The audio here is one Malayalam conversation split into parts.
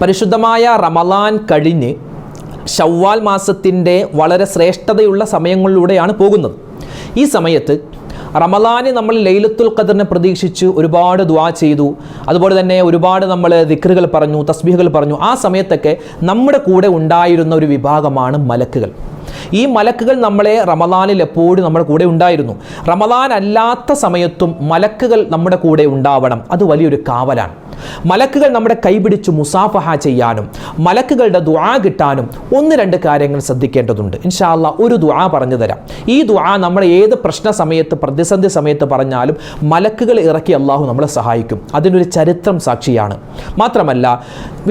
പരിശുദ്ധമായ റമളാൻ കഴിഞ്ഞ് ശവ്വാൽ മാസത്തിൻ്റെ വളരെ ശ്രേഷ്ഠതയുള്ള സമയങ്ങളിലൂടെയാണ് പോകുന്നത്. ഈ സമയത്ത് റമളാന് നമ്മൾ ലൈലത്തുൽ ഖദറിനെ പ്രതീക്ഷിച്ച് ഒരുപാട് ദുആ ചെയ്തു. അതുപോലെ തന്നെ ഒരുപാട് നമ്മൾ ദിക്റുകൾ പറഞ്ഞു, തസ്ബീഹുകൾ പറഞ്ഞു. ആ സമയത്തൊക്കെ നമ്മുടെ കൂടെ ഉണ്ടായിരുന്ന ഒരു വിഭാഗമാണ് മലക്കുകൾ. ഈ മലക്കുകൾ നമ്മളെ റമളാനിൽ എപ്പോഴും നമ്മുടെ കൂടെ ഉണ്ടായിരുന്നു. റമളാൻ അല്ലാത്ത സമയത്തും മലക്കുകൾ നമ്മുടെ കൂടെ ഉണ്ടാവണം. അത് വലിയൊരു കാവലാണ്. മലക്കുകൾ നമ്മുടെ കൈപിടിച്ച് മുസാഫഹ ചെയ്യാനും മലക്കുകളുടെ ദുആ കിട്ടാനും ഒന്ന് രണ്ട് കാര്യങ്ങൾ ശ്രദ്ധിക്കേണ്ടതുണ്ട്. ഇൻഷാ അല്ലാഹ് ഒരു ദുആ പറഞ്ഞു തരാം. ഈ ദുആ നമ്മൾ ഏത് പ്രശ്ന സമയത്ത്, പ്രതിസന്ധി സമയത്ത് പറഞ്ഞാലും മലക്കുകൾ ഇറക്കി അള്ളാഹു നമ്മളെ സഹായിക്കും. അതിനൊരു ചരിത്രം സാക്ഷിയാണ്. മാത്രമല്ല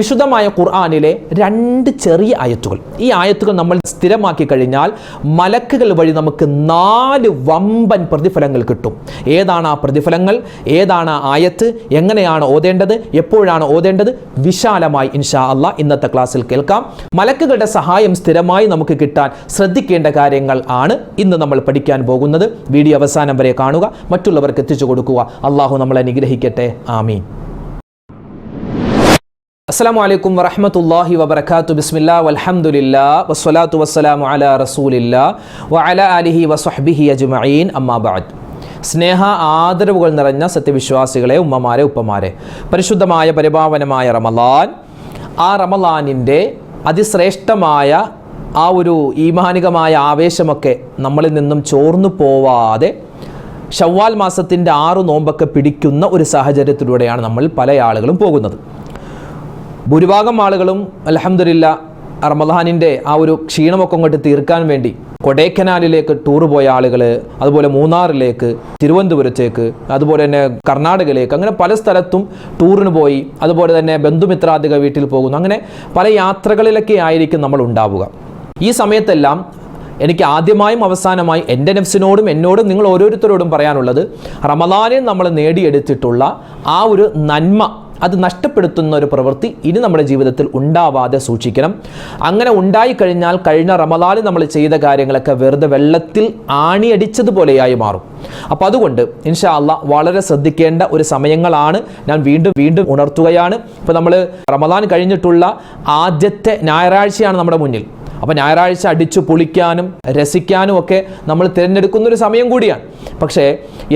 വിശുദ്ധമായ ഖുർആനിലെ 2 ചെറിയ ആയത്തുകൾ, ഈ ആയത്തുകൾ നമ്മൾ സ്ഥിരമാക്കി കഴിഞ്ഞാൽ മലക്കുകൾ വഴി നമുക്ക് 4 വമ്പൻ പ്രതിഫലങ്ങൾ കിട്ടും. ഏതാണ് ആ പ്രതിഫലങ്ങൾ, ഏതാണ് ആ ആയത്ത്, എങ്ങനെയാണ് ഓതേണ്ടത്, എപ്പോഴാണ് ഓതേണ്ടത്, വിശാലമായി ഇൻഷാ അല്ലാഹ് ഇന്നത്തെ ക്ലാസ്സിൽ കേൾക്കാം. മലക്കുകളുടെ സഹായം സ്ഥിരമായി നമുക്ക് കിട്ടാൻ ശ്രദ്ധിക്കേണ്ട കാര്യങ്ങൾ ആണ് ഇന്ന് നമ്മൾ പഠിക്കാൻ പോകുന്നത്. വീഡിയോ അവസാനം വരെ കാണുക, മറ്റുള്ളവർക്ക് എത്തിച്ചു കൊടുക്കുക. അള്ളാഹു നമ്മളെ അനുഗ്രഹിക്കട്ടെ. ആമീൻ. അസ്സലാമു അലൈക്കും വറഹ്മത്തുള്ളാഹി വബറകാതുഹു. ബിസ്മില്ലാ വൽഹംദുലില്ലാ വസ്സലാത്തു വസ്സലാമു അലാ റസൂലില്ലാ വഅലാ ആലിഹി വസ്വഹ്ബിഹി അജ്മഈൻ. അമ്മാ ബഅദ്. സ്നേഹ ആദരവുകൾ നിറഞ്ഞ സത്യവിശ്വാസികളെ, ഉമ്മമാരെ, ഉപ്പമാരെ, പരിശുദ്ധമായ പരിപാവനമായ റമളാൻ, ആ റമളാനിൻ്റെ അതിശ്രേഷ്ഠമായ ആ ഒരു ഈമാനികമായ ആവേശമൊക്കെ നമ്മളിൽ നിന്നും ചോർന്നു പോവാതെ ശവ്വാൽ മാസത്തിൻ്റെ 6 നോമ്പൊക്കെ പിടിക്കുന്ന ഒരു സാഹചര്യത്തിലൂടെയാണ് നമ്മൾ പല ആളുകളും പോകുന്നത്. ഭൂരിഭാഗം ആളുകളും അൽഹംദുലില്ലാ റമളാനിൻ്റെ ആ ഒരു ക്ഷീണമൊക്കെ അങ്ങോട്ട് തീർക്കാൻ വേണ്ടി കൊടൈക്കനാലിലേക്ക് ടൂർ പോയ ആളുകൾ, അതുപോലെ മൂന്നാറിലേക്ക്, തിരുവനന്തപുരത്തേക്ക്, അതുപോലെ തന്നെ കർണാടകയിലേക്ക്, അങ്ങനെ പല സ്ഥലത്തും ടൂറിന് പോയി. അതുപോലെ തന്നെ ബന്ധുമിത്രാദിക വീട്ടിൽ പോകുന്നു. അങ്ങനെ പല യാത്രകളിലൊക്കെ ആയിരിക്കും നമ്മൾ ഉണ്ടാവുക. ഈ സമയത്തെല്ലാം എനിക്ക് ആദ്യമായും അവസാനമായി എൻ്റെ നഫ്സിനോടും എന്നോടും നിങ്ങൾ ഓരോരുത്തരോടും പറയാനുള്ളത്, റമളാനിൽ നമ്മൾ നേടിയെടുത്തിട്ടുള്ള ആ ഒരു നന്മ അത് നഷ്ടപ്പെടുത്തുന്ന ഒരു പ്രവൃത്തി ഇനി നമ്മുടെ ജീവിതത്തിൽ ഉണ്ടാവാതെ സൂക്ഷിക്കണം. അങ്ങനെ ഉണ്ടായിക്കഴിഞ്ഞാൽ കഴിഞ്ഞ റമളാനിൽ നമ്മൾ ചെയ്ത കാര്യങ്ങളൊക്കെ വെറുതെ വെള്ളത്തിൽ ആണിയടിച്ചതുപോലെയായി മാറും. അപ്പോൾ അതുകൊണ്ട് ഇൻഷാ അല്ലാഹ് വളരെ ശ്രദ്ധിക്കേണ്ട ഒരു സമയങ്ങളാണ് ഞാൻ വീണ്ടും ഉണർത്തുകയാണ്. ഇപ്പോൾ നമ്മൾ റമളാൻ കഴിഞ്ഞിട്ടുള്ള ആദ്യത്തെ ഞായറാഴ്ചയാണ് നമ്മുടെ മുന്നിൽ. അപ്പോൾ ഞായറാഴ്ച അടിച്ചു പൊളിക്കാനും രസിക്കാനും ഒക്കെ നമ്മൾ തിരഞ്ഞെടുക്കുന്നൊരു സമയം കൂടിയാണ്. പക്ഷേ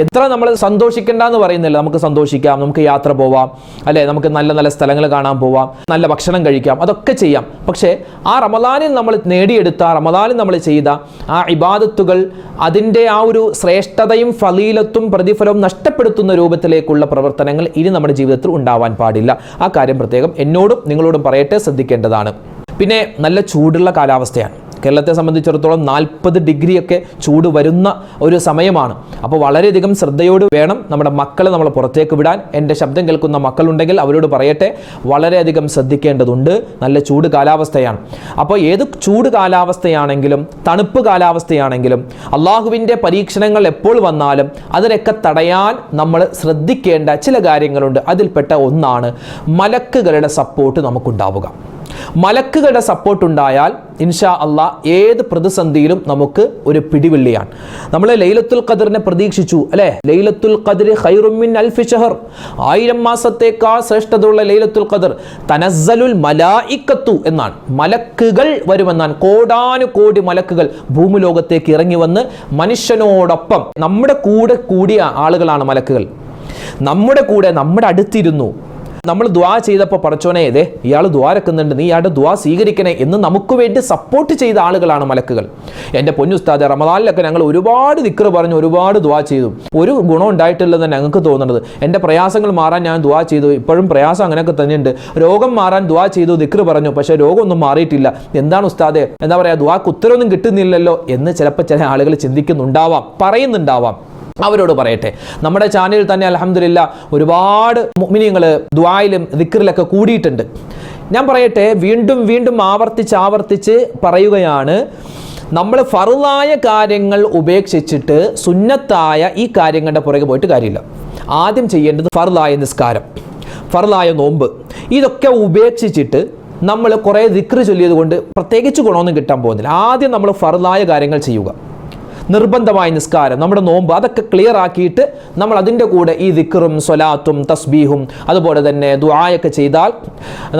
എത്ര നമ്മൾ സന്തോഷിക്കേണ്ടെന്ന് പറയുന്നില്ല. നമുക്ക് സന്തോഷിക്കാം, നമുക്ക് യാത്ര പോവാം, അല്ലേ, നമുക്ക് നല്ല നല്ല സ്ഥലങ്ങൾ കാണാൻ പോവാം, നല്ല ഭക്ഷണം കഴിക്കാം, അതൊക്കെ ചെയ്യാം. പക്ഷേ ആ റമളാനിൽ നമ്മൾ നേടിയെടുത്ത, റമളാനിൽ നമ്മൾ ചെയ്ത ആ ഇബാദത്തുകൾ, അതിൻ്റെ ആ ഒരു ശ്രേഷ്ഠതയും ഫളീലത്തും പ്രതിഫലവും നഷ്ടപ്പെടുത്തുന്ന രൂപത്തിലേക്കുള്ള പ്രവർത്തനങ്ങൾ ഇനി നമ്മുടെ ജീവിതത്തിൽ ഉണ്ടാവാൻ പാടില്ല. ആ കാര്യം പ്രത്യേകം എന്നോടും നിങ്ങളോടും പറയട്ടെ, ശ്രദ്ധിക്കേണ്ടതാണ്. പിന്നെ നല്ല ചൂടുള്ള കാലാവസ്ഥയാണ്. കേരളത്തെ സംബന്ധിച്ചിടത്തോളം 40 ഡിഗ്രിയൊക്കെ ചൂട് വരുന്ന ഒരു സമയമാണ്. അപ്പോൾ വളരെയധികം ശ്രദ്ധയോട് വേണം നമ്മുടെ മക്കളെ നമ്മൾ പുറത്തേക്ക് വിടാൻ. എൻ്റെ ശബ്ദം കേൾക്കുന്ന മക്കളുണ്ടെങ്കിൽ അവരോട് പറയട്ടെ, വളരെയധികം ശ്രദ്ധിക്കേണ്ടതുണ്ട്. നല്ല ചൂട് കാലാവസ്ഥയാണ്. അപ്പോൾ ഏത് ചൂട് കാലാവസ്ഥയാണെങ്കിലും തണുപ്പ് കാലാവസ്ഥയാണെങ്കിലും അള്ളാഹുവിൻ്റെ പരീക്ഷണങ്ങൾ എപ്പോൾ വന്നാലും അതിനൊക്കെ തടയാൻ നമ്മൾ ശ്രദ്ധിക്കേണ്ട ചില കാര്യങ്ങളുണ്ട്. അതിൽപ്പെട്ട ഒന്നാണ് മലക്കുകളുടെ സപ്പോർട്ട് നമുക്കുണ്ടാവുക. മലക്കുകളുടെ സപ്പോർട്ട് ഉണ്ടായാൽ ഇൻഷാ അല്ലാഹ് ഏത് പ്രതിസന്ധിയിലും നമുക്ക് ഒരു പിടിവള്ളിയാണ്. നമ്മൾ ലൈലത്തുൽ ഖദറിനെ പ്രതീക്ഷിച്ചു, അല്ലേ? ലൈലത്തുൽ ഖദ്രി ഖൈറും മിൻ അൽഫി ശഹർ, 1000 മാസത്തേക്കാൾ ശ്രേഷ്ഠതയുള്ള ലൈലത്തുൽ ഖദർ. തനസ്സലുൽ മലായിക്കത്തു എന്നാണ്, മലക്കുകൾ വരുമെന്നാണ്. കോടാനുകോടി മലക്കുകൾ ഭൂമിലോകത്തേക്ക് ഇറങ്ങി വന്ന് മനുഷ്യനോടൊപ്പം നമ്മുടെ കൂടെ കൂടിയ ആളുകളാണ് മലക്കുകൾ. നമ്മുടെ കൂടെ, നമ്മുടെ അടുത്തിരുന്നു. നമ്മൾ ദുആ ചെയ്തപ്പോൾ പടച്ചോനെ, ഇതേ ഇയാൾ ദുആ രക്കുന്നുണ്ട്, നീ ഇയാളുടെ ദുആ സ്വീകരിക്കണേ എന്ന് നമുക്ക് വേണ്ടി സപ്പോർട്ട് ചെയ്ത ആളുകളാണ് മലക്കുകൾ. എൻ്റെ പൊന്നുസ്താദെ, റമളാനിലൊക്കെ ഞങ്ങൾ ഒരുപാട് ദിക്റ് പറഞ്ഞു, ഒരുപാട് ദുആ ചെയ്തു, ഒരു ഗുണം ഉണ്ടായിട്ടില്ലെന്ന് ഞങ്ങൾക്ക് തോന്നുന്നത്. എൻ്റെ പ്രയാസങ്ങൾ മാറാൻ ഞാൻ ദുആ ചെയ്തു, ഇപ്പോഴും പ്രയാസം അങ്ങനെയൊക്കെ തന്നെയുണ്ട്. രോഗം മാറാൻ ദുആ ചെയ്തു, ദിക്റ് പറഞ്ഞു, പക്ഷേ രോഗമൊന്നും മാറിയിട്ടില്ല. എന്താണ് ഉസ്താദെ, എന്താ പറയുക, ദുആക്ക് ഉത്തരവൊന്നും കിട്ടുന്നില്ലല്ലോ എന്ന് ചിലപ്പോൾ ചില ആളുകൾ ചിന്തിക്കുന്നുണ്ടാവാം, പറയുന്നുണ്ടാവാം. അവരോട് പറയട്ടെ, നമ്മുടെ ചാനലിൽ തന്നെ അൽഹംദുലില്ലാ ഒരുപാട് മുഅ്മിനീങ്ങൾ ദുആയിലും ദിക്റിലൊക്കെ കൂടിയിട്ടുണ്ട്. ഞാൻ പറയട്ടെ, വീണ്ടും ആവർത്തിച്ച് പറയുകയാണ്, നമ്മൾ ഫർളായ കാര്യങ്ങൾ ഉപേക്ഷിച്ചിട്ട് സുന്നത്തായ ഈ കാര്യങ്ങളുടെ പുറകെ പോയിട്ട് കാര്യമില്ല. ആദ്യം ചെയ്യേണ്ടത് ഫർളായ നിസ്കാരം, ഫർളായ നോമ്പ്, ഇതൊക്കെ ഉപേക്ഷിച്ചിട്ട് നമ്മൾ കുറേ ദിക്റ് ചൊല്ലിയത് കൊണ്ട് പ്രത്യേകിച്ച് ഗുണമൊന്നും കിട്ടാൻ പോകുന്നില്ല. ആദ്യം നമ്മൾ ഫർളായ കാര്യങ്ങൾ ചെയ്യുക. നിർബന്ധമായ നിസ്കാരം, നമ്മുടെ നോമ്പ്, അതൊക്കെ ക്ലിയർ ആക്കിയിട്ട് നമ്മൾ അതിൻ്റെ കൂടെ ഈ ദിക്റും സ്വലാത്തും തസ്ബീഹും അതുപോലെ തന്നെ ദുആയൊക്കെ ചെയ്താൽ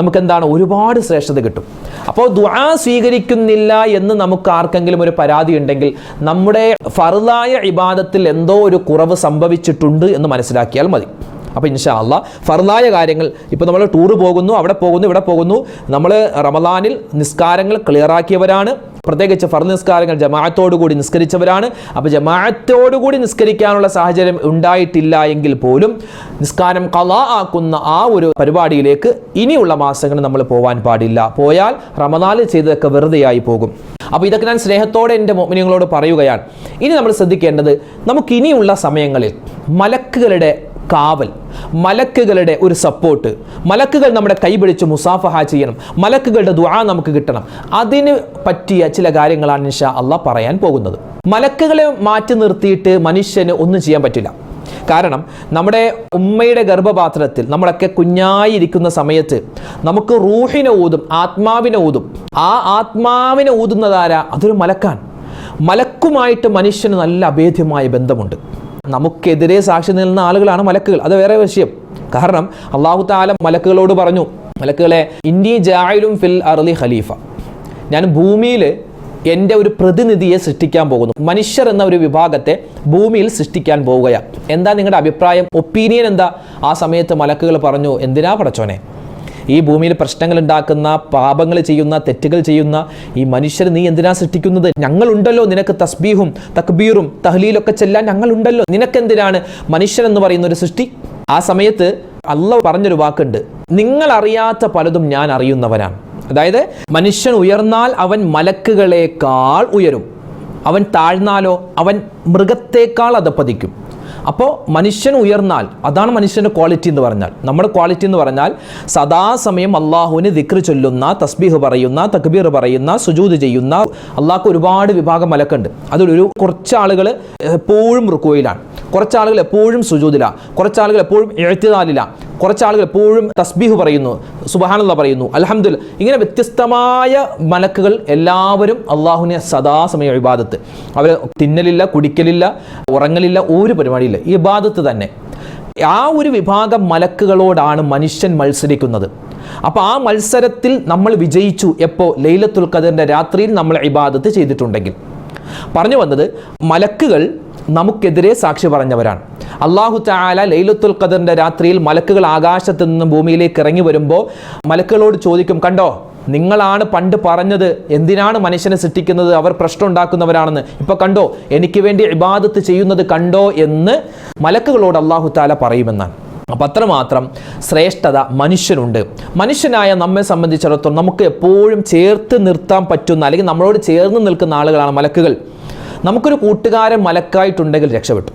നമുക്കെന്താണ് ഒരുപാട് ശ്രേഷ്ഠത കിട്ടും. അപ്പോൾ ദുആ സ്വീകരിക്കുന്നില്ല എന്ന് നമുക്ക് ആർക്കെങ്കിലും ഒരു പരാതി ഉണ്ടെങ്കിൽ നമ്മുടെ ഫർളായ ഇബാദത്തിൽ എന്തോ ഒരു കുറവ് സംഭവിച്ചിട്ടുണ്ട് എന്ന് മനസ്സിലാക്കിയാൽ മതി. അപ്പോൾ ഇൻഷാ അല്ലാഹ് ഫർളായ കാര്യങ്ങൾ, ഇപ്പോൾ നമ്മൾ ടൂർ പോകുന്നു, അവിടെ പോകുന്നു, ഇവിടെ പോകുന്നു, നമ്മൾ റമളാനിൽ നിസ്കാരങ്ങൾ ക്ലിയറാക്കിയവരാണ്, പ്രത്യേകിച്ച് ഫർള് നിസ്കാരങ്ങൾ ജമാഅത്തോടുകൂടി നിസ്കരിച്ചവരാണ്. അപ്പോൾ ജമാഅത്തോടുകൂടി നിസ്കരിക്കാനുള്ള സാഹചര്യം ഉണ്ടായിട്ടില്ല എങ്കിൽ പോലും നിസ്കാരം ഖളാ ആക്കുന്ന ആ ഒരു പരിപാടിയിലേക്ക് ഇനിയുള്ള മാസങ്ങൾ നമ്മൾ പോകാൻ പാടില്ല. പോയാൽ റമളാനിൽ ചെയ്തതൊക്കെ വെറുതെയായി പോകും. അപ്പോൾ ഇതൊക്കെ ഞാൻ സ്നേഹത്തോടെ എൻ്റെ മുഅ്മിനീങ്ങളോട് പറയുകയാണ്. ഇനി നമ്മൾ ശ്രദ്ധിക്കേണ്ടത്, നമുക്കിനിയുള്ള സമയങ്ങളിൽ മലക്കുകളുടെ കാവൽ, മലക്കുകളുടെ ഒരു സപ്പോർട്ട്, മലക്കുകൾ നമ്മുടെ കൈപിടിച്ച് മുസാഫഹ ചെയ്യണം, മലക്കുകളുടെ ദുആ നമുക്ക് കിട്ടണം. അതിന് പറ്റിയ ചില കാര്യങ്ങളാണ് ഇൻഷാ അല്ലാഹ് പറയാൻ പോകുന്നത്. മലക്കുകളെ മാറ്റി നിർത്തിയിട്ട് മനുഷ്യന് ഒന്നും ചെയ്യാൻ പറ്റില്ല. കാരണം നമ്മുടെ ഉമ്മയുടെ ഗർഭപാത്രത്തിൽ നമ്മളൊക്കെ കുഞ്ഞായിരിക്കുന്ന സമയത്ത് നമുക്ക് റൂഹിനെ ഊതും, ആത്മാവിനെ ഊതും. ആ ആത്മാവിനെ ഊതുന്നതാരാ? അതൊരു മലക്കാണ്. മലക്കുമായിട്ട് മനുഷ്യന് നല്ല അഭേദ്യമായ ബന്ധമുണ്ട്. നമുക്കെതിരെ സാക്ഷി നിൽക്കുന്ന ആളുകളാണ് മലക്കുകൾ, അത് വേറെ വിഷയം. കാരണം അല്ലാഹു തആല മലക്കുകളോട് പറഞ്ഞു, മലക്കുകളെ ഇന്നി ജാഇലുൻ ഫിൽ അർളി ഖലീഫ, ഞാൻ ഭൂമിയിൽ എൻ്റെ ഒരു പ്രതിനിധിയെ സൃഷ്ടിക്കാൻ പോകുന്നു, മനുഷ്യർ എന്ന ഒരു വിഭാഗത്തെ ഭൂമിയിൽ സൃഷ്ടിക്കാൻ പോവുകയാണ്. എന്താ നിങ്ങളുടെ അഭിപ്രായം, ഒപ്പീനിയൻ എന്താ? ആ സമയത്ത് മലക്കുകൾ പറഞ്ഞു, എന്തിനാ പടച്ചോനെ, ഈ ഭൂമിയിൽ പ്രശ്നങ്ങൾ ഉണ്ടാക്കുന്ന, പാപങ്ങൾ ചെയ്യുന്ന, തെറ്റുകൾ ചെയ്യുന്ന ഈ മനുഷ്യർ നീ എന്തിനാ സൃഷ്ടിക്കുന്നത്? ഞങ്ങളുണ്ടല്ലോ, നിനക്ക് തസ്ബീഹും തക്ബീറും തഹ്ലീലൊക്കെ ചെല്ലാൻ ഞങ്ങളുണ്ടല്ലോ, നിനക്കെന്തിനാണ് മനുഷ്യരെന്ന് പറയുന്ന ഒരു സൃഷ്ടി? ആ സമയത്ത് അല്ലാഹു പറഞ്ഞൊരു വാക്കുണ്ട്, നിങ്ങൾ അറിയാത്ത പലതും ഞാൻ അറിയുന്നവനാണ്. അതായത് മനുഷ്യൻ ഉയർന്നാൽ അവൻ മലക്കുകളേക്കാൾ ഉയരും, അവൻ താഴ്ന്നാലോ അവൻ മൃഗത്തേക്കാൾ അധപ്പതിക്കും. അപ്പോൾ മനുഷ്യൻ ഉയർന്നാൽ അതാണ് മനുഷ്യൻ്റെ ക്വാളിറ്റി എന്ന് പറഞ്ഞാൽ. നമ്മുടെ ക്വാളിറ്റി എന്ന് പറഞ്ഞാൽ സദാസമയം അള്ളാഹുവിന് ദിക്റ് ചൊല്ലുന്ന, തസ്ബീഹ് പറയുന്ന, തക്ബീർ പറയുന്ന, സുജൂദ് ചെയ്യുന്ന. അള്ളാഹ്ക്ക് ഒരുപാട് വിഭാഗം മലക്കുണ്ട്. അതിലൊരു കുറച്ച് ആളുകൾ എപ്പോഴും റുക്കൂയിലാണ്, കുറച്ച് ആളുകൾ എപ്പോഴും സുജൂദിലാണ്, കുറച്ച് ആളുകൾ എപ്പോഴും ഇഅ്തിദാലിലാണ്, കുറച്ച് ആളുകൾ എപ്പോഴും തസ്ബീഹ് പറയുന്നു, സുബ്ഹാനല്ലാഹ് പറയുന്നു, അൽഹംദുലില്ലാഹ്. ഇങ്ങനെ വ്യത്യസ്തമായ മലക്കുകൾ എല്ലാവരും അള്ളാഹുവിനെ സദാസമയം ഇബാദത്ത്. അവർ തിന്നലില്ല, കുടിക്കലില്ല, ഉറങ്ങലില്ല, ഒരു പരിപാടിയില്ല, ഇബാദത്ത് തന്നെ. ആ ഒരു വിഭാഗം മലക്കുകളോടാണ് മനുഷ്യൻ മത്സരിക്കുന്നത്. അപ്പോൾ ആ മത്സരത്തിൽ നമ്മൾ വിജയിച്ചു എപ്പോൾ? ലൈലത്തുൽ ഖദറിൻ്റെ രാത്രിയിൽ നമ്മൾ ഇബാദത്ത് ചെയ്തിട്ടുണ്ടെങ്കിൽ. പറഞ്ഞു വന്നത്, മലക്കുകൾ നമുക്കെതിരെ സാക്ഷി പറഞ്ഞവരാണ്. അല്ലാഹു തആല ലൈലത്തുൽ ഖദറിൻ്റെ രാത്രിയിൽ മലക്കുകൾ ആകാശത്ത് നിന്ന് ഭൂമിയിലേക്ക് ഇറങ്ങി വരുമ്പോൾ മലക്കുകളോട് ചോദിക്കും, കണ്ടോ, നിങ്ങളാണ് പണ്ട് പറഞ്ഞത് എന്തിനാണ് മനുഷ്യനെ സൃഷ്ടിക്കുന്നത്, അവർ പ്രശ്നം ഉണ്ടാക്കുന്നവരാണെന്ന്, ഇപ്പൊ കണ്ടോ, എനിക്ക് വേണ്ടി ഇബാദത്ത് ചെയ്യുന്നത് കണ്ടോ എന്ന് മലക്കുകളോട് അല്ലാഹു തആല പറയുമെന്നാണ്. അപ്പം അത്രമാത്രം ശ്രേഷ്ഠത മനുഷ്യനുണ്ട്. മനുഷ്യനായ നമ്മെ സംബന്ധിച്ചിടത്തോളം നമുക്ക് എപ്പോഴും ചേർത്ത് നിർത്താൻ പറ്റുന്ന, അല്ലെങ്കിൽ നമ്മളോട് ചേർന്ന് നിൽക്കുന്ന ആളുകളാണ് മലക്കുകൾ. നമുക്കൊരു കൂട്ടുകാരൻ മലക്കായിട്ടുണ്ടെങ്കിൽ രക്ഷപ്പെട്ടു.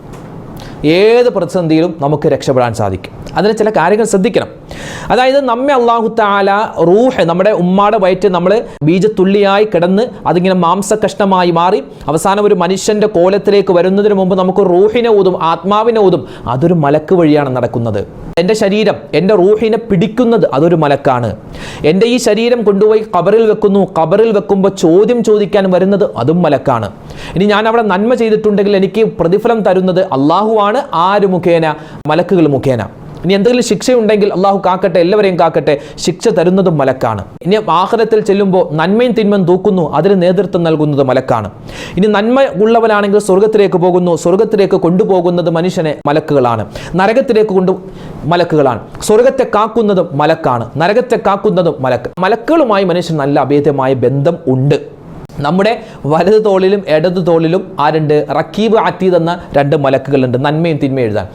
ഏത് പ്രതിസന്ധിയിലും നമുക്ക് രക്ഷപ്പെടാൻ സാധിക്കും. അതിന് ചില കാര്യങ്ങൾ ശ്രദ്ധിക്കണം. അതായത് നമ്മെ അല്ലാഹു തആല റൂഹ്, നമ്മുടെ ഉമ്മാടെ വയറ്റ് നമ്മൾ ബീജത്തുള്ളിയായി കിടന്ന് അതിങ്ങനെ മാംസകഷ്ണമായി മാറി അവസാനം ഒരു മനുഷ്യൻ്റെ കോലത്തിലേക്ക് വരുന്നതിന് മുമ്പ് നമുക്ക് റൂഹിനെ ഊതും, ആത്മാവിനെ ഊതും. അതൊരു മലക്ക് വഴിയാണ് നടക്കുന്നത്. എൻ്റെ ശരീരം, എൻ്റെ റൂഹിനെ പിടിക്കുന്നത് അതൊരു മലക്കാണ്. എൻ്റെ ഈ ശരീരം കൊണ്ടുപോയി ഖബറിൽ വെക്കുന്നു, ഖബറിൽ വെക്കുമ്പോൾ ചോദ്യം ചോദിക്കാൻ വരുന്നത് അതും മലക്കാണ്. ഇനി ഞാൻ അവിടെ നന്മ ചെയ്തിട്ടുണ്ടെങ്കിൽ എനിക്ക് പ്രതിഫലം തരുന്നത് അള്ളാഹുവാണ്. ആര് മുഖേന? മലക്കുകൾ മുഖേന. ഇനി എന്തെങ്കിലും ശിക്ഷയുണ്ടെങ്കിൽ അള്ളാഹു കാക്കട്ടെ, എല്ലാവരെയും കാക്കട്ടെ, ശിക്ഷ തരുന്നതും മലക്കാണ്. ഇനി ആഖിറത്തിൽ ചെല്ലുമ്പോൾ നന്മയും തിന്മയും തൂക്കുന്നു, അതിന് നേതൃത്വം നൽകുന്നത് മലക്കാണ്. ഇനി നന്മ ഉള്ളവനാണെങ്കിൽ സ്വർഗത്തിലേക്ക് പോകുന്നു, സ്വർഗത്തിലേക്ക് കൊണ്ടുപോകുന്നത് മനുഷ്യനെ മലക്കുകളാണ്. നരകത്തിലേക്ക് മലക്കുകളാണ്. സ്വർഗത്തെ കാക്കുന്നതും മലക്കാണ്, നരകത്തെ കാക്കുന്നതും മലക്ക്. മലക്കുകളുമായി മനുഷ്യൻ നല്ല അഭേദ്യമായ ബന്ധം ഉണ്ട്. നമ്മുടെ വലത് തോളിലും ഇടത് തോളിലും ആരുണ്ട്? റക്കീബ് അതീദ് എന്ന രണ്ട് മലക്കുകളുണ്ട്, നന്മയും തിന്മയും എഴുതാൻ.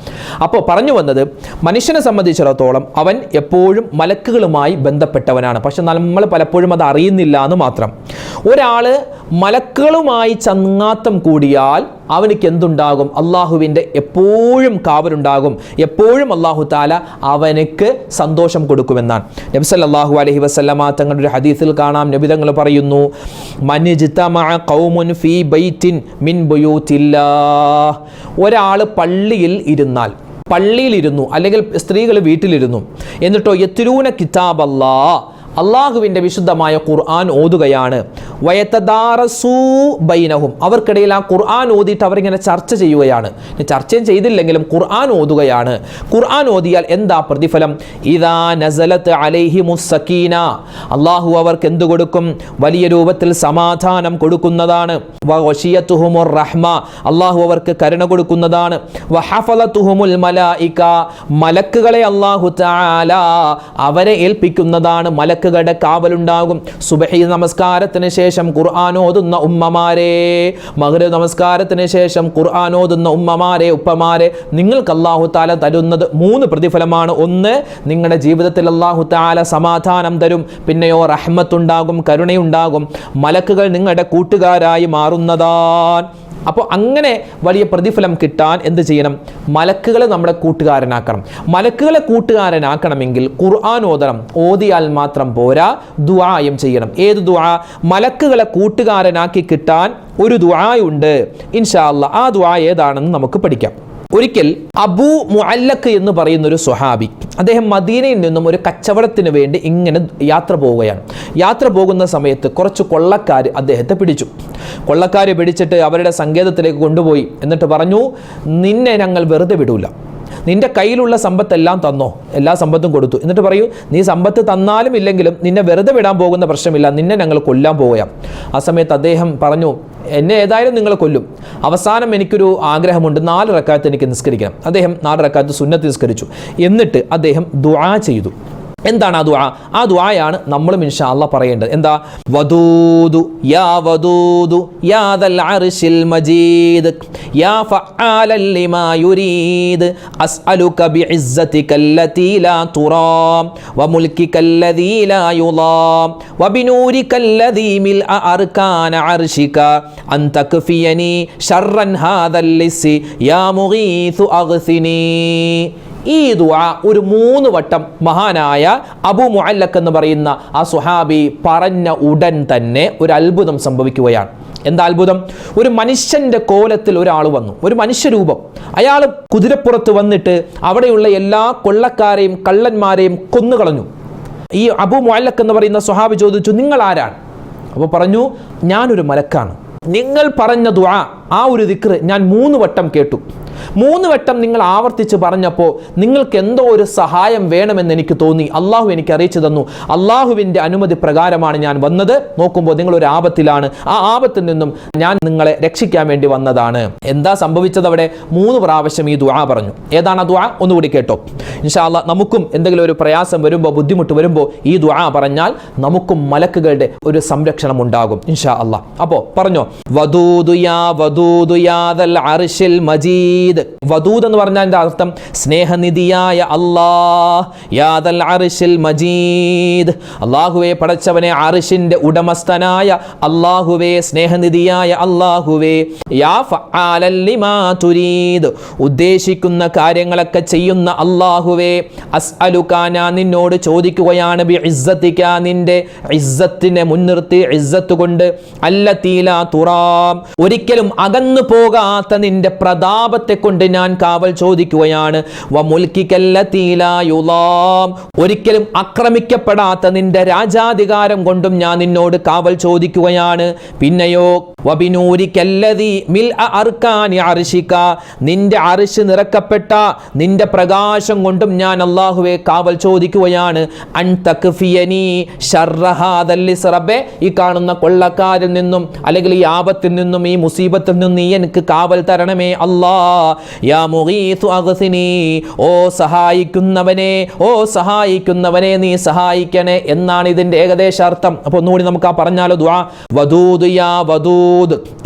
അപ്പോൾ പറഞ്ഞു വന്നത്, മനുഷ്യനെ സംബന്ധിച്ചിടത്തോളം അവൻ എപ്പോഴും മലക്കുകളുമായി ബന്ധപ്പെട്ടവനാണ്. പക്ഷെ നമ്മൾ പലപ്പോഴും അത് അറിയുന്നില്ല എന്ന് മാത്രം. ഒരാൾ മലക്കുകളുമായി ചങ്ങാത്തം കൂടിയാൽ അവനിക്ക് എന്തുണ്ടാകും? അള്ളാഹുവിൻ്റെ എപ്പോഴും കാവലുണ്ടാകും. എപ്പോഴും അള്ളാഹു തആല അവനക്ക് സന്തോഷം കൊടുക്കുമെന്നാണ്. നബി സല്ലല്ലാഹു അലൈഹി വസല്ലമ തങ്ങളുടെ ഒരു ഹദീസിൽ കാണാം, നബി തങ്ങൾ പറയുന്നു, മനിജ്തമഅ ഖൗമുൻ ഫീ ബൈത്തിൻ മിൻ ബുയൂത്തില്ലാഹ്. ഒരാൾ പള്ളിയിൽ ഇരുന്നാൽ, പള്ളിയിലിരുന്നു, അല്ലെങ്കിൽ സ്ത്രീകൾ വീട്ടിലിരുന്നു, എന്നിട്ടോ യത്ലൂന കിതാബല്ലാഹ്, അള്ളാഹുവിൻ്റെ വിശുദ്ധമായ ഖുർആൻ ഓതുകയാണ്. വയതദാറസൂ ബൈനഹും, അവർക്കിടയിൽ ആ ഖുർആൻ ഓതിയിട്ട് അവരിങ്ങനെ ചർച്ച ചെയ്യുകയാണ്. ചർച്ചയും ചെയ്തില്ലെങ്കിലും ഖുർആൻ ഓതുകയാണ്. ഖുർആൻ ഓതിയാൽ എന്താ പ്രതിഫലം? ഇദാ നസലത്ത് അലൈഹിമുസ് സക്കീന, അള്ളാഹു അവർക്ക് എന്ത് കൊടുക്കും? വലിയ രൂപത്തിൽ സമാധാനം കൊടുക്കുന്നതാണ്. വഗശിയതുഹുമുർ റഹ്മ, അള്ളാഹു അവർക്ക് കരുണ കൊടുക്കുന്നതാണ്. വഹഫലതുഹുമുൽ മലായിക, മലക്കുകളെ അള്ളാഹു തആല അവരെ ഏൽപ്പിക്കുന്നതാണ്. മലക്കുകളുടെ കാവലുണ്ടാകും. സുബഹി നമസ്കാരത്തിന് ശേഷം ഖുർആൻ ഓതുന്ന ഉമ്മമാരെ, മഗ്രിബ് നമസ്കാരത്തിന് ശേഷം ഖുർആൻ ഓതുന്ന ഉമ്മമാരെ, ഉപ്പമാരെ, നിങ്ങൾക്ക് അല്ലാഹു തആല തരുന്നത് 3 പ്രതിഫലമാണ്. ഒന്ന്, നിങ്ങളുടെ ജീവിതത്തിൽ അല്ലാഹു തആല സമാധാനം തരും. പിന്നെയോ റഹ്മത്തുണ്ടാകും, കരുണയുണ്ടാകും. മലക്കുകൾ നിങ്ങളുടെ കൂട്ടുകാരായി മാറുന്നതാണ്. അപ്പോൾ അങ്ങനെ വലിയ പ്രതിഫലം കിട്ടാൻ എന്ത് ചെയ്യണം? മലക്കുകളെ നമ്മുടെ കൂട്ടുകാരനാക്കണം. മലക്കുകളെ കൂട്ടുകാരനാക്കണമെങ്കിൽ ഖുർആൻ ഓതണം. ഓതിയാൽ മാത്രം പോരാ, ദുആയും ചെയ്യണം. ഏത് ദുആ? മലക്കുകളെ കൂട്ടുകാരനാക്കി കിട്ടാൻ ഒരു ദുആയുണ്ട്. ഇൻഷാ അല്ലാഹ് ആ ദുആ ഏതാണെന്ന് നമുക്ക് പഠിക്കാം. ഒരിക്കൽ അബൂ മുഅല്ലഖ് എന്ന് പറയുന്ന ഒരു സ്വഹാബി, അദ്ദേഹം മദീനയിൽ നിന്നും ഒരു കച്ചവടത്തിന് വേണ്ടി ഇങ്ങനെ യാത്ര പോവുകയാണ്. യാത്ര പോകുന്ന സമയത്ത് കുറച്ച് കൊള്ളക്കാർ അദ്ദേഹത്തെ പിടിച്ചു. കൊള്ളക്കാർ പിടിച്ചിട്ട് അവരുടെ സങ്കേതത്തിലേക്ക് കൊണ്ടുപോയി. എന്നിട്ട് പറഞ്ഞു, നിന്നെ ഞങ്ങൾ വെറുതെ വിടൂല, നിന്റെ കയ്യിലുള്ള സമ്പത്തെല്ലാം തന്നോ, എല്ലാ സമ്പത്തും കൊടുത്തു. എന്നിട്ട് പറയൂ, നീ സമ്പത്ത് തന്നാലും ഇല്ലെങ്കിലും നിന്നെ വെറുതെ വിടാൻ പോകുന്ന പ്രശ്നമില്ല, നിന്നെ ഞങ്ങൾ കൊല്ലാൻ പോവുകയാണ്. ആ സമയത്ത് അദ്ദേഹം പറഞ്ഞു, എന്നെ ഏതായാലും നിങ്ങൾ കൊല്ലും, അവസാനം എനിക്കൊരു ആഗ്രഹമുണ്ട്, 4 റക്അത്ത് എനിക്ക് നിസ്കരിക്കണം. അദ്ദേഹം 4 റക്അത്ത് സുന്നത്ത് നിസ്കരിച്ചു. എന്നിട്ട് അദ്ദേഹം ദുആ ചെയ്തു. എന്താണ് ആ ദുആ? ആ ദുആയാണ് നമ്മളും ഇൻഷാ അല്ലാഹ് പറയേണ്ടത്. എന്താ? വദൂദു യാ ദൽ അർശിൽ മജീദ് യാ ഫഅലൻ ലിമാ യുരീദ് അസ്അലുക ബിഇസ്സതിക അല്ലതി ലാ തുറാം വമുൽകിക അല്ലദീ ലാ യുളാം വബിനൂരിക അല്ലദീ മിൽഅ അർകാന അർശിക അൻ തക്ഫിയനി ശർറൻ ഹാദൽ ലിസ്സി യാ മുഗീഥു അഗ്സിനി. ഈ ദുആ ഒരു 3 വട്ടം മഹാനായ അബൂ മുഅല്ലഖ് എന്ന് പറയുന്ന ആ സ്വഹാബി പറഞ്ഞ ഉടൻ തന്നെ ഒരു അത്ഭുതം സംഭവിക്കുകയാണ്. എന്താ അത്ഭുതം? ഒരു മനുഷ്യന്റെ കോലത്തിൽ ഒരാൾ വന്നു, ഒരു മനുഷ്യരൂപം. അയാൾ കുതിരപ്പുറത്ത് വന്നിട്ട് അവിടെയുള്ള എല്ലാ കൊള്ളക്കാരെയും കള്ളന്മാരെയും കൊന്നുകളഞ്ഞു. ഈ അബൂ മുഅല്ലഖ് എന്ന് പറയുന്ന സ്വഹാബി ചോദിച്ചു, നിങ്ങൾ ആരാണ്? അപ്പോൾ പറഞ്ഞു, ഞാനൊരു മലക്കാണ്. നിങ്ങൾ പറഞ്ഞ ദുആ, ആ ഒരു ദിക്ർ ഞാൻ 3 വട്ടം കേട്ടു. 3 വട്ടം നിങ്ങൾ ആവർത്തിച്ച് പറഞ്ഞപ്പോൾ നിങ്ങൾക്ക് എന്തോ ഒരു സഹായം വേണമെന്ന് എനിക്ക് തോന്നി. അള്ളാഹു എനിക്ക് അറിയിച്ചു തന്നു. അള്ളാഹുവിൻ്റെ അനുമതി പ്രകാരമാണ് ഞാൻ വന്നത്. നോക്കുമ്പോൾ നിങ്ങളൊരു ആപത്തിലാണ്. ആ ആപത്തിൽ നിന്നും ഞാൻ നിങ്ങളെ രക്ഷിക്കാൻ വേണ്ടി വന്നതാണ്. എന്താ സംഭവിച്ചത്? അവിടെ 3 പ്രാവശ്യം ഈ ദുആ പറഞ്ഞു. ഏതാണ് ആ ദുആ? ഒന്നുകൂടി കേട്ടോ. ഇൻഷാ അല്ലാഹ് നമുക്കും എന്തെങ്കിലും ഒരു പ്രയാസം വരുമ്പോൾ, ബുദ്ധിമുട്ട് വരുമ്പോൾ ഈ ദുആ പറഞ്ഞാൽ നമുക്കും മലക്കുകളുടെ ഒരു സംരക്ഷണം ഉണ്ടാകും ഇൻഷാ അല്ലാഹ്. അപ്പോൾ പറഞ്ഞോ, വദൂദു യാ ദൽ അർശിൽ മജീദ്. വദൂദ് എന്ന് പറഞ്ഞാൽ എൻ്റെ അർത്ഥം സ്നേഹനിധിയായ അല്ലാഹ്. യാ ദൽ അർശിൽ മജീദ്, അല്ലാഹുവേ പടച്ചവനെ, അർശിന്റെ ഉടമസ്ഥനായ അല്ലാഹുവേ, സ്നേഹനിധിയായ അല്ലാഹുവേ. യാ ഫഅലൻ ലിമാ തുരീദ്, ഉദ്ദേശിക്കുന്ന കാര്യങ്ങളൊക്കെ ചെയ്യുന്ന അല്ലാഹുവേ. അസ്അലുക, ഞാൻ നിന്നോട് ചോദിക്കുകയാണ്, ബിഇസ്സതിക, നിന്റെ ഇസ്സത്തിനെ മുൻനിർത്തി, ഇസ്സത്ത് കൊണ്ട്, അല്ലതീ ലാ തുറാം, ഒരിക്കലും അകന്നു പോകാത്ത നിന്റെ പ്രതാപത്തെ കൊണ്ട് ഞാൻ കാവൽ ചോദിക്കുകയാണ്. വമുൽകിക അല്ലതീ ലാ യുളാം, ഒരിക്കലും ആക്രമിക്കപ്പെടാത്ത നിന്റെ രാജാധികാരം കൊണ്ടും ഞാൻ നിന്നോട് കാവൽ ചോദിക്കുകയാണ്. പിന്നെയോ വബിനൂരിക അല്ലദീ മിൽഅ അർകാനി അർശിക, നിന്റെ അർശ് നിറക്കപ്പെട്ട നിന്റെ പ്രകാശം കൊണ്ടും ഞാൻ അല്ലാഹുവേ കാവൽ ചോദിക്കുകയാണ്. അൻ തക്ഫിയനി ശർറ ഹാദൽ ലിസ്, റബ്ബേ ഈ കാണുന്ന കൊള്ളക്കാരിൽ നിന്നും അല്ലെങ്കിൽ ഈ ആപത്തിൽ നിന്നും ഈ മുസീബത്തിൽ നിന്നും നീ എനിക്ക് കാവൽ തരണമേ അല്ലാ. യാ മുഗീഥു അഗ്സിനി, ഓ സഹായിക്കുന്നവനെ, ഓ സഹായിക്കുന്നവനെ നീ സഹായിക്കണേ എന്നാണ് ഇതിന്റെ ഏകദേശ അർത്ഥം. അപ്പോൾ ഒന്നുകൂടി നമുക്ക് ആ പറഞ്ഞാലോ ദുആ. വദൂദ്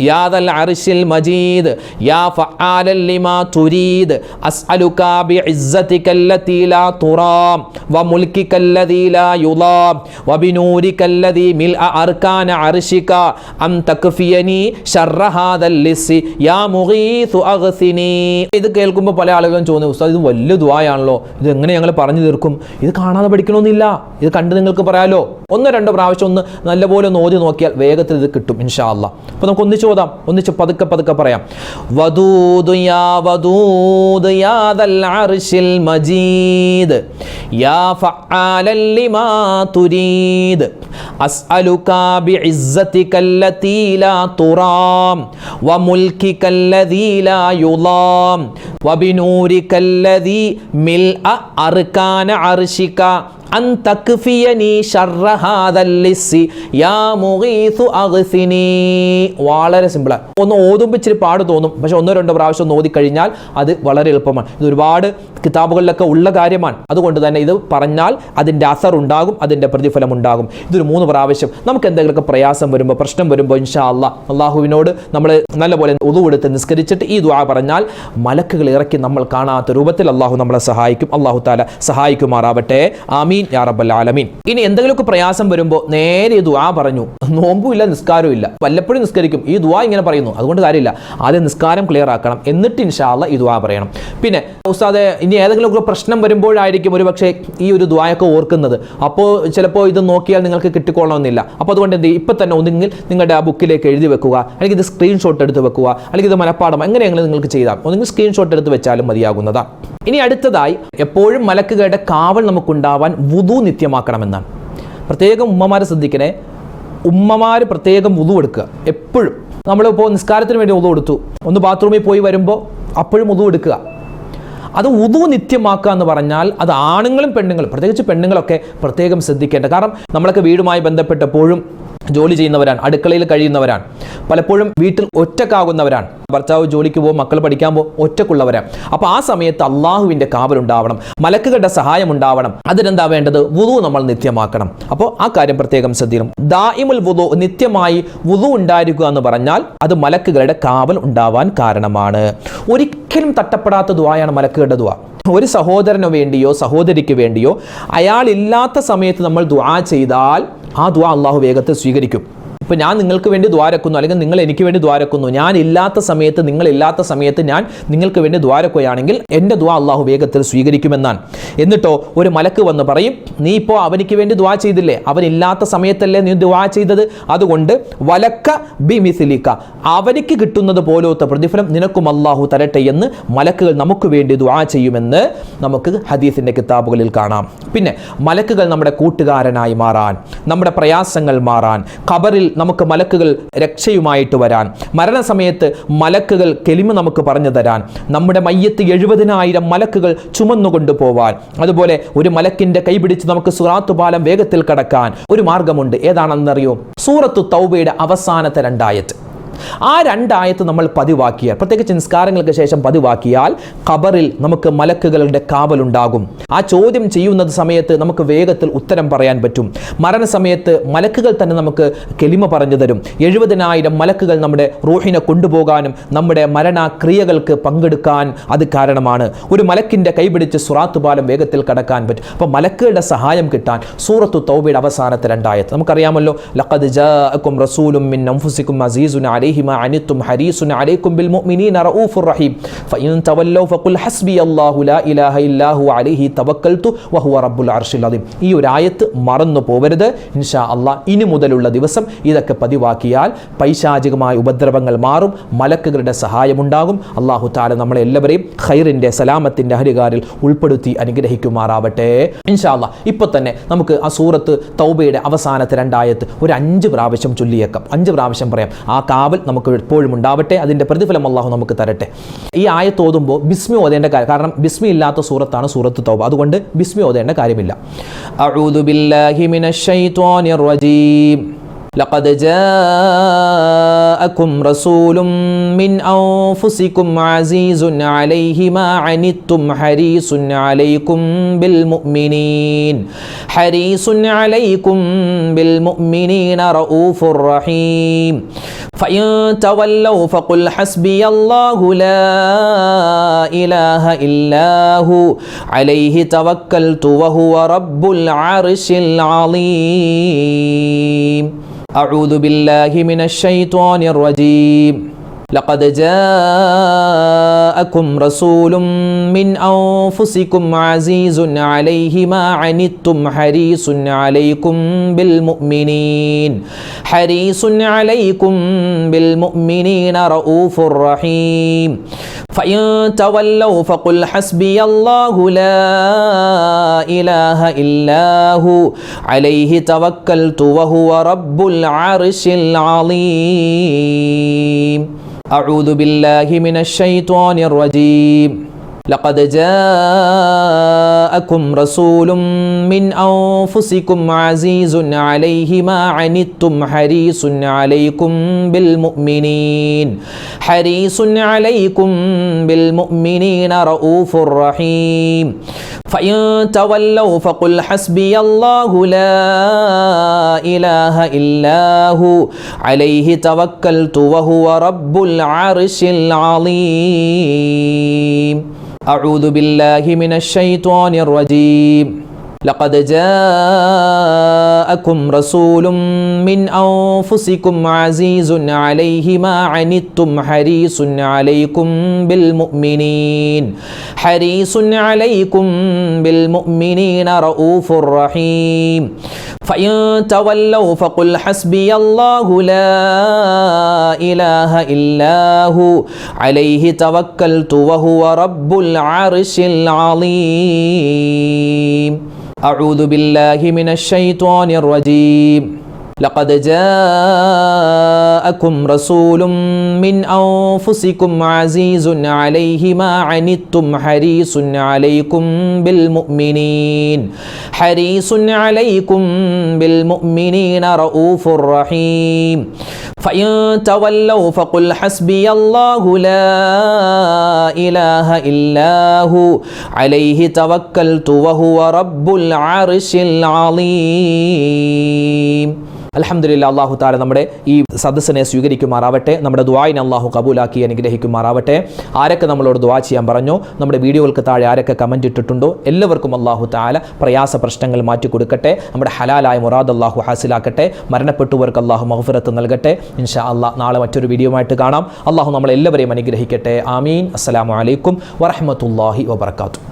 യാ ദൽ അർശിൽ മജീദ് യാ ഫഅലൻ ലിമാ തുരീദ് അസ്അലുക ബിഇസ്സതിക അല്ലതീ ലാ തുറാം വമുൽകിക അല്ലദീ ലാ യുളാം വബിനൂരിക അല്ലദീ മിൽഅ അർകാന അർശിക അൻ തക്ഫിയനി ശർറ ഹാദൽ ലിസ്സി യാ മുഗീഥു അഗ്സിനി. ഇത് കേൾക്കുമ്പോൾ പല ആളുകളും ചോദിച്ചു, ഉസ്താദ് ഇത് വലിയ ദുആയാണല്ലോ, ഇത് എങ്ങനെ ഞങ്ങൾ പറഞ്ഞു തീർക്കും? ഇത് കാണാതെ പഠിക്കണമെന്നില്ല, ഇത് കണ്ട് നിങ്ങൾക്ക് പറയാലോ. 1-2 പ്രാവശ്യം ഒന്ന് നല്ലപോലെ ഒന്ന് ഓതി നോക്കിയാൽ വേഗത്തിൽ ഇത് കിട്ടും ഇൻഷാ അല്ലാഹ്. അപ്പോൾ നമുക്ക് ഒന്നിച്ച് ഓതാം, ഒന്നിച്ച് പതുക്കെ പതുക്കെ പറയാം. വദൂദ് യാ ദൽ അർശിൽ മജീദ് യാ ഫഅലൻ ലിമാ തുരീദ് അസ്അലുക ബിഇസ്സതികല്ലതീ ലാ തുറാം വമുൽകികല്ലദീ ലാ യുളാം വബിനൂരികല്ലദീ മിൽഅ അർകാന അർശിക അൻ തക്ഫിയനി ശർറ ഹാദൽ ലിസ്സി യാ മുഗീഥു അഗ്സിനി. വളരെ സിമ്പിളാണ്. ഒന്ന് ഓതുമ്പോൾ ഇച്ചിരി പാട് തോന്നും, പക്ഷെ ഒന്നോ രണ്ടോ പ്രാവശ്യം ഒന്ന് ഓതിക്കഴിഞ്ഞാൽ അത് വളരെ എളുപ്പമാണ്. ഇത് ഒരുപാട് കിതാബുകളിലൊക്കെ ഉള്ള കാര്യമാണ്. അതുകൊണ്ട് തന്നെ ഇത് പറഞ്ഞാൽ അതിൻ്റെ അസർ ഉണ്ടാകും, അതിൻ്റെ പ്രതിഫലം ഉണ്ടാകും. ഇതൊരു 3 പ്രാവശ്യം നമുക്ക് എന്തെങ്കിലുമൊക്കെ പ്രയാസം വരുമ്പോൾ, പ്രശ്നം വരുമ്പോൾ ഇൻഷാ അള്ളാഹുവിനോട് നമ്മൾ നല്ലപോലെ ഉളു എടുത്ത് നിസ്കരിച്ചിട്ട് ഈ ദുആ പറഞ്ഞാൽ മലക്കുകൾ ഇറക്കി നമ്മൾ കാണാത്ത രൂപത്തിൽ അള്ളാഹു നമ്മളെ സഹായിക്കും. അള്ളാഹു താല സഹായിക്കുമാറാവട്ടെ. ആമീൻ യാ റബ്ബൽ ആലമീൻ. ഇനി എന്തെങ്കിലുമൊക്കെ പ്രയാസം വരുമ്പോൾ നേരെ ഈ ദുആ പറഞ്ഞു, നോമ്പും ഇല്ല നിസ്കാരവും ഇല്ല, വല്ലപ്പോഴും നിസ്കരിക്കും, ഈ ദുആ ഇങ്ങനെ പറയുന്നു, അതുകൊണ്ട് കാര്യമില്ല. ആദ്യം നിസ്കാരം ക്ലിയർ ആക്കണം, എന്നിട്ട് ഇൻഷാ അല്ലാഹ് ഈ ദുആ പറയണം. പിന്നെ ഉസ്താദെ ഇനി ഏതെങ്കിലുമൊക്കെ പ്രശ്നം വരുമ്പോഴായിരിക്കും ഒരു പക്ഷേ ഈ ഒരു ദുആയൊക്കെ ഓർക്കുന്നത്. അപ്പോൾ ചിലപ്പോൾ ഇത് നോക്കിയാൽ നിങ്ങൾക്ക് കിട്ടിക്കൊള്ളണമെന്നില്ല. അപ്പോൾ അതുകൊണ്ട് എന്ത് ചെയ്യും, ഇപ്പം തന്നെ ഒന്നുകിൽ നിങ്ങളുടെ ആ ബുക്കിലേക്ക് എഴുതി വെക്കുക, അല്ലെങ്കിൽ ഇത് സ്ക്രീൻഷോട്ട് എടുത്ത് വെക്കുക, അല്ലെങ്കിൽ ഇത് മനപ്പാഠം എങ്ങനെയെങ്കിലും നിങ്ങൾക്ക് ചെയ്താൽ ഒന്നുകിൽ സ്ക്രീൻഷോട്ട് എടുത്ത് വെച്ചാലും മതിയാകുന്നതാണ്. ഇനി അടുത്തതായി എപ്പോഴും മലക്കുകളുടെ കാവൽ നമുക്കുണ്ടാവാൻ വുദു നിത്യമാക്കണമെന്നാണ്. പ്രത്യേകം ഉമ്മമാരെ ശ്രദ്ധിക്കണേ, ഉമ്മമാർ പ്രത്യേകം വുദു എടുക്കുക. എപ്പോഴും നമ്മളിപ്പോൾ നിസ്കാരത്തിന് വേണ്ടി വുദു എടുത്തു, ഒന്ന് ബാത്റൂമിൽ പോയി വരുമ്പോൾ അപ്പോഴും വുദു എടുക്കുക. അത് വുദു നിത്യമാക്കുക എന്ന് പറഞ്ഞാൽ അത് ആണുങ്ങളും പെണ്ണുങ്ങളും, പ്രത്യേകിച്ച് പെണ്ണുങ്ങളൊക്കെ പ്രത്യേകം ശ്രദ്ധിക്കേണ്ട. കാരണം നമ്മളൊക്കെ വീടുമായി ബന്ധപ്പെട്ടപ്പോഴും ജോലി ചെയ്യുന്നവരാണ്, അടുക്കളയിൽ കഴിയുന്നവരാണ്, പലപ്പോഴും വീട്ടിൽ ഒറ്റക്കാകുന്നവരാണ്. ഭർത്താവ് ജോലിക്ക് പോകും, മക്കൾ പഠിക്കാൻ പോകും, ഒറ്റക്കുള്ളവരാണ്. അപ്പോൾ ആ സമയത്ത് അള്ളാഹുവിൻ്റെ കാവലുണ്ടാവണം, മലക്കുകളുടെ സഹായം ഉണ്ടാവണം. അതിനെന്താ വേണ്ടത്? വുദു നമ്മൾ നിത്യമാക്കണം. അപ്പോൾ ആ കാര്യം പ്രത്യേകം ശ്രദ്ധിക്കണം. ദായിമുൽ വുദു, നിത്യമായി വുദു ഉണ്ടായിരിക്കുക എന്ന് പറഞ്ഞാൽ അത് മലക്കുകളുടെ കാവൽ ഉണ്ടാവാൻ കാരണമാണ്. ഒരിക്കലും തട്ടപ്പെടാത്ത ദുആയാണ് മലക്കുകളുടെ ദുആ. ഒരു സഹോദരനു വേണ്ടിയോ സഹോദരിക്ക് വേണ്ടിയോ അയാളില്ലാത്ത സമയത്ത് നമ്മൾ ദുആ ചെയ്താൽ ആ ദുആ അള്ളാഹു വേഗത്തിൽ സ്വീകരിക്കും. ഇപ്പോൾ ഞാൻ നിങ്ങൾക്ക് വേണ്ടി ദ്വാരക്കുന്നു, അല്ലെങ്കിൽ നിങ്ങൾ എനിക്ക് വേണ്ടി ദ്വാരക്കുന്നു, ഞാൻ ഇല്ലാത്ത സമയത്ത് നിങ്ങളില്ലാത്ത സമയത്ത് ഞാൻ നിങ്ങൾക്ക് വേണ്ടി ദ്വാരക്കുകയാണെങ്കിൽ എൻ്റെ ദുആ അള്ളാഹു വേഗത്തിൽ സ്വീകരിക്കുമെന്നാണ്. എന്നിട്ടോ ഒരു മലക്ക് വന്ന് പറയും, നീ ഇപ്പോൾ അവനിക്ക് വേണ്ടി ദുആ ചെയ്തില്ലേ, അവനില്ലാത്ത സമയത്തല്ലേ നീ ദുആ ചെയ്തത്, അതുകൊണ്ട് വലക്ക ബി മിസ്ലിക, അവനിക്ക് കിട്ടുന്നത് പോലത്തെ പ്രതിഫലം നിനക്കും അള്ളാഹു തരട്ടെ എന്ന് മലക്കുകൾ നമുക്ക് വേണ്ടി ദുആ ചെയ്യുമെന്ന് നമുക്ക് ഹദീസിൻ്റെ കിതാബുകളിൽ കാണാം. പിന്നെ മലക്കുകൾ നമ്മുടെ കൂട്ടുകാരനായി മാറാൻ, നമ്മുടെ പ്രയാസങ്ങൾ മാറാൻ, ഖബറിൽ നമുക്ക് മലക്കുകൾ രക്ഷയുമായിട്ട് വരാൻ, മരണസമയത്ത് മലക്കുകൾ കെലിമ നമുക്ക് പറഞ്ഞു തരാൻ, നമ്മുടെ മയ്യത്ത് 70,000 മലക്കുകൾ ചുമന്നുകൊണ്ടു പോവാൻ, അതുപോലെ ഒരു മലക്കിന്റെ കൈപിടിച്ച് നമുക്ക് സിറാത്ത് പാലം വേഗത്തിൽ കടക്കാൻ ഒരു മാർഗമുണ്ട്. ഏതാണെന്നറിയോ? സൂറത്തു തൗബയുടെ അവസാനത്തെ 2 ആയത്ത്. ആ 2 ആയത്ത് നമ്മൾ പതിവാക്കിയാൽ, പ്രത്യേകിച്ച് നിസ്കാരങ്ങൾക്ക് ശേഷം പതിവാക്കിയാൽ ഖബറിൽ നമുക്ക് മലക്കുകളുടെ കാവലുണ്ടാകും. ആ ചോദ്യം ചെയ്യുന്നത് സമയത്ത് നമുക്ക് വേഗത്തിൽ ഉത്തരം പറയാൻ പറ്റും. മരണസമയത്ത് മലക്കുകൾ തന്നെ നമുക്ക് കെലിമ പറഞ്ഞു തരും. 70,000 മലക്കുകൾ നമ്മുടെ റൂഹിനെ കൊണ്ടുപോകാനും നമ്മുടെ മരണക്രിയകൾക്ക് പങ്കെടുക്കാൻ അത് കാരണമാണ്. ഒരു മലക്കിന്റെ കൈപിടിച്ച് സിറാത്ത് പാലം വേഗത്തിൽ കടക്കാൻ പറ്റും. അപ്പോൾ മലക്കുകളുടെ സഹായം കിട്ടാൻ സൂറത്തു തൗബയുടെ അവസാനത്തെ 2 ആയത്ത് നമുക്കറിയാമല്ലോ. ലഖദ് ജാഅകും റസൂലും മിൻ അൻഫുസികും അസീസുൻ അലൈഹി മാ അനിത്തും ഹരീസുൻ അലൈക്കും ബിൽ മുഅ്മിനീന റഊഫുർ റഹീം ഫഇൻ തവല്ലൗ ഫഖുൽ ഹസ്ബിയല്ലാഹു ലാ ഇലാഹ ഇല്ലാ ഹു അലൈഹി തവക്കൽതു വഹുവ റബ്ബുൽ അർശിൽ അദീം. ഈ ഒരു ആയത്ത് മറന്നു പോവരുത്. ഇൻഷാ അല്ലാഹ് ഇനി മുതലുള്ള ദിവസം ഇതൊക്കെ പതിവാക്കിയാൽ പൈശാചികമായ ഉപദ്രവങ്ങൾ മാറും, മലക്കുകളുടെ സഹായമുണ്ടാകും. അല്ലാഹു തആല നമ്മളെ എല്ലാവരെയും ഖൈറിന്റെ സലാമത്തിന്റെ അഹ്ലുകാരിൽ ഉൾപ്പെടുത്തി അനുഗ്രഹിക്കുമാറാവട്ടെ. ഇൻഷാ അല്ലാഹ് ഇപ്പോൾ തന്നെ നമുക്ക് ആ സൂറത്ത് തൗബയുടെ അവസാനത്തെ 2 ആയത്ത് ഒരു 5 പ്രാവശ്യം ചൊല്ലിയേക്കാം. 5 പ്രാവശ്യം പറയാം. ആ കാവൽ നമുക്ക് എപ്പോഴും ഉണ്ടാവട്ടെ, അതിൻ്റെ പ്രതിഫലം അള്ളാഹു നമുക്ക് തരട്ടെ. ഈ ആയത്ത് ഓതുമ്പോൾ ബിസ്മി ഓതേണ്ട കാര്യം, കാരണം ബിസ്മി ഇല്ലാത്ത സൂറത്താണ് സൂറത്ത് തൗബ, അതുകൊണ്ട് ബിസ്മി ഓതേണ്ട കാര്യമില്ല. അഊദു ബില്ലാഹി മിനശ് ശൈത്വാനിർ റജീം. لقد جاءكم رسول من أنفسكم عزيز عليه ما عنتم حريص عليكم بالمؤمنين رؤوف رحيم فإن تولوا فقل حسبي الله لا إله إلا هو عليه توكلت وهو رب العرش العظيم. أعوذ بالله من الشيطان الرجيم. لقد جاءكم رسول من أنفسكم عزيز عليه ما عنتم حريص عليكم بالمؤمنين رؤوف رحيم فإن تولوا فقل حسبي الله لا إله إلا هو عليه توكلت وهو رب العرش العظيم أعوذ بالله من الشيطان الرجيم لقد جاءكم رسول من أنفسكم عزيز عليه ما عنتم حريص عليكم بالمؤمنين رؤوف رحيم فإن تولوا فقل حسبي الله لا إله إلا هو عليه توكلت وهو رب العرش العظيم أعوذ بالله من الشيطان الرجيم لقد جاءكم رسول من أنفسكم عزيز عليه ما عنتم حريص عليكم بالمؤمنين رؤوف رحيم فإن تولوا فقل حسبي الله لا إله إلا هو عليه توكلت وهو رب العرش العظيم أعوذ بالله من الشيطان الرجيم لقد جاءكم رسول من أنفسكم عزيز عليه ما عنتم حريص عليكم بالمؤمنين رؤوف رحيم فإن تولوا فقل حسبي الله لا إله إلا هو عليه توكلت وهو رب العرش العظيم അൽഹംദുലില്ലാഹ് അല്ലാഹു തആല നമ്മുടെ ഈ സദസ്സിനെ സ്വീകരിക്കുമാറാവട്ടെ. നമ്മുടെ ദുആഇനെ അല്ലാഹു കബൂലാക്കി അനുഗ്രഹിക്കുമാറാവട്ടെ. ആരൊക്കെ നമ്മളോട് ദുആ ചെയ്യാൻ പറഞ്ഞു, നമ്മുടെ വീഡിയോകൾക്ക് താഴെ ആരൊക്കെ കമൻറ്റ് ഇട്ടിട്ടുണ്ടോ എല്ലാവർക്കും അല്ലാഹു തആല പ്രയാസ പ്രശ്നങ്ങൾ മാറ്റി കൊടുക്കട്ടെ. നമ്മുടെ ഹലാലായ മുറാദ് അല്ലാഹു ഹാസിലാക്കട്ടെ. മരണപ്പെട്ടവർക്ക് അല്ലാഹു മഗ്ഫിറത്ത് നൽകട്ടെ. ഇൻഷാ അല്ലാഹ് നാളെ മറ്റൊരു വീഡിയോയുമായിട്ട് കാണാം. അല്ലാഹു നമ്മളെല്ലാവരെയും അനുഗ്രഹിക്കട്ടെ. ആമീൻ. അസ്സലാമു അലൈക്കും വറഹ്മത്തുള്ളാഹി വബറകാതുഹു.